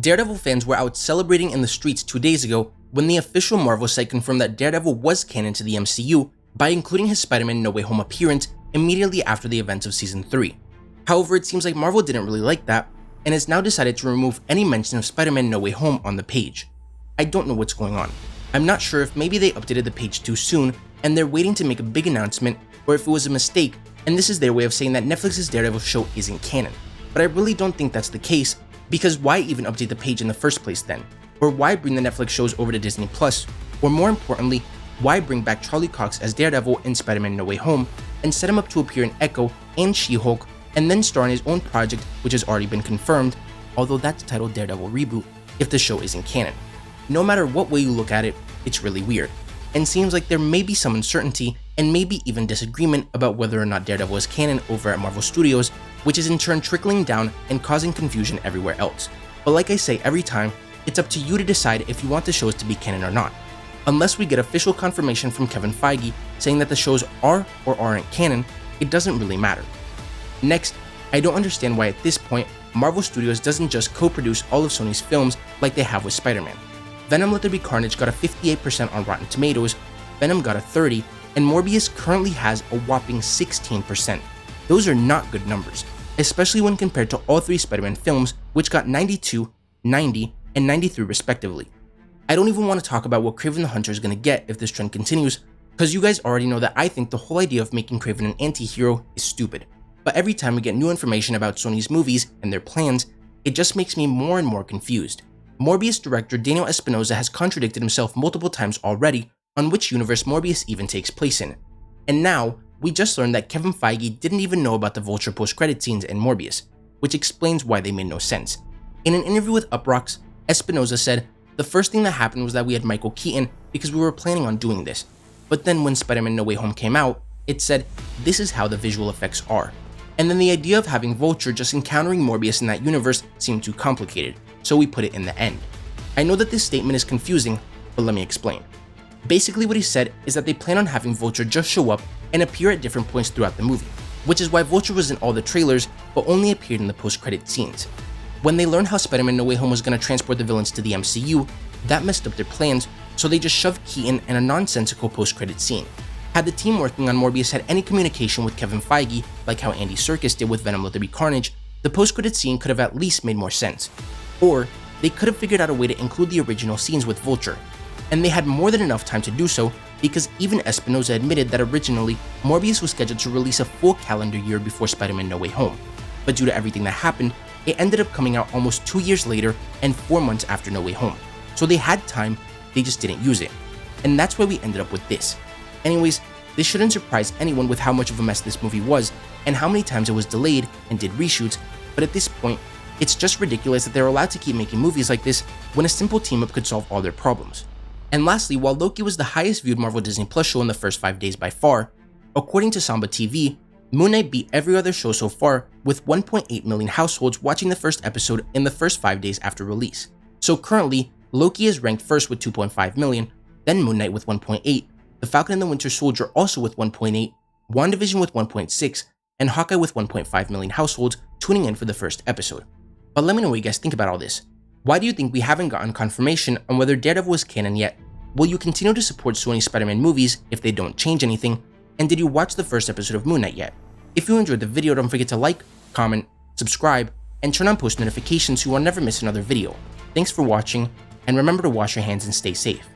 Daredevil fans were out celebrating in the streets 2 days ago when the official Marvel site confirmed that Daredevil was canon to the MCU by including his Spider-Man No Way Home appearance immediately after the events of Season 3. However, it seems like Marvel didn't really like that and has now decided to remove any mention of Spider-Man No Way Home on the page. I don't know what's going on. I'm not sure if maybe they updated the page too soon and they're waiting to make a big announcement, or if it was a mistake and this is their way of saying that Netflix's Daredevil show isn't canon. But I really don't think that's the case, because why even update the page in the first place then? Or why bring the Netflix shows over to Disney Plus? Or more importantly, why bring back Charlie Cox as Daredevil in Spider-Man No Way Home and set him up to appear in Echo and She-Hulk and then star in his own project, which has already been confirmed, although that's titled Daredevil Reboot, if the show isn't canon. No matter what way you look at it, it's really weird, and seems like there may be some uncertainty and maybe even disagreement about whether or not Daredevil is canon over at Marvel Studios, which is in turn trickling down and causing confusion everywhere else. But like I say every time, it's up to you to decide if you want the shows to be canon or not. Unless we get official confirmation from Kevin Feige saying that the shows are or aren't canon, it doesn't really matter. Next, I don't understand why at this point, Marvel Studios doesn't just co-produce all of Sony's films like they have with Spider-Man. Venom Let There Be Carnage got a 58% on Rotten Tomatoes, Venom got a 30%, and Morbius currently has a whopping 16%. Those are not good numbers, especially when compared to all three Spider-Man films, which got 92, 90, and 93 respectively. I don't even want to talk about what Kraven the Hunter is going to get if this trend continues, because you guys already know that I think the whole idea of making Kraven an anti-hero is stupid. But every time we get new information about Sony's movies and their plans, it just makes me more and more confused. Morbius director Daniel Espinosa has contradicted himself multiple times already on which universe Morbius even takes place in. And now, we just learned that Kevin Feige didn't even know about the Vulture post-credit scenes in Morbius, which explains why they made no sense. In an interview with Uproxx, Espinosa said, "The first thing that happened was that we had Michael Keaton because we were planning on doing this. But then when Spider-Man No Way Home came out, it said, this is how the visual effects are. And then the idea of having Vulture just encountering Morbius in that universe seemed too complicated, so we put it in the end." I know that this statement is confusing, but let me explain. Basically what he said is that they plan on having Vulture just show up and appear at different points throughout the movie, which is why Vulture was in all the trailers but only appeared in the post-credit scenes. When they learned how Spider-Man No Way Home was going to transport the villains to the MCU, that messed up their plans, so they just shoved Keaton in a nonsensical post-credit scene. Had the team working on Morbius had any communication with Kevin Feige, like how Andy Serkis did with Venom Let There Be Carnage, the post-credit scene could have at least made more sense. Or, they could have figured out a way to include the original scenes with Vulture. And they had more than enough time to do so, because even Espinosa admitted that originally, Morbius was scheduled to release a full calendar year before Spider-Man No Way Home. But due to everything that happened, it ended up coming out almost 2 years later and 4 months after No Way Home. So they had time, they just didn't use it. And that's why we ended up with this. Anyways, this shouldn't surprise anyone with how much of a mess this movie was, and how many times it was delayed and did reshoots, but at this point, it's just ridiculous that they're allowed to keep making movies like this when a simple team-up could solve all their problems. And lastly, while Loki was the highest viewed Marvel Disney Plus show in the first 5 days by far, according to Samba TV, Moon Knight beat every other show so far with 1.8 million households watching the first episode in the first 5 days after release. So currently, Loki is ranked first with 2.5 million, then Moon Knight with 1.8, The Falcon and the Winter Soldier also with 1.8, WandaVision with 1.6, and Hawkeye with 1.5 million households tuning in for the first episode. But let me know what you guys think about all this. Why do you think we haven't gotten confirmation on whether Daredevil is canon yet? Will you continue to support Sony Spider-Man movies if they don't change anything? And did you watch the first episode of Moon Knight yet? If you enjoyed the video, don't forget to like, comment, subscribe, and turn on post notifications so you will never miss another video. Thanks for watching, and remember to wash your hands and stay safe.